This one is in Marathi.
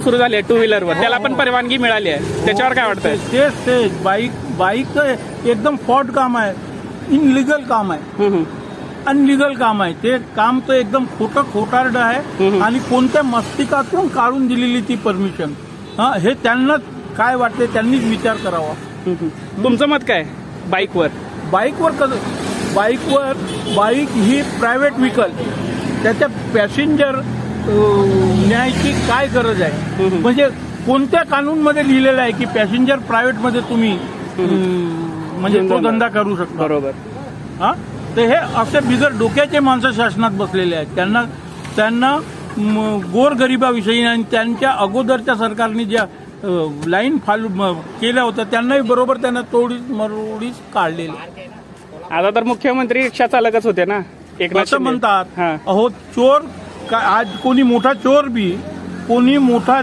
सुरू झाली आहे 2 व्हीलरवर, त्याला पण परवानगी मिळाली आहे, त्याच्यावर काय वाटतंय? तेच बाईक एकदम फ्रॉड काम आहे, इनलिगल काम आहे, अनलिगल काम आहे. ते काम तर एकदम खोटारड आहे आणि कोणत्या मस्तिकातून काढून दिलेली ती परमिशन. हे त्यांना काय वाटते त्यांनीच विचार करावा. तुमचं मत काय बाईकवर? बाईक ही प्रायव्हेट व्हेकल, त्याच्या पॅसेंजर न्यायची काय गरज आहे? म्हणजे कोणत्या कानूनमध्ये लिहिलेलं आहे की पॅसेंजर प्रायव्हेटमध्ये तुम्ही म्हणजे तो धंदा करू शकता? बरोबर. तर हे असे बिगर डोक्याचे माणसं शासनात बसलेले आहेत. त्यांना गोरगरिबाविषयी आणि त्यांच्या अगोदरच्या सरकारने ज्या लाईन फॉलो केल्या होत्या त्यांनाही बरोबर त्यांना तोडीस काढलेले. आता तर मुख्यमंत्री रिक्षा चालकच होते ना, एकनाथ असं शिंदे. म्हणतात. हां. अहो चोर आज कोणी मोठा चोर बी, कोणी मोठा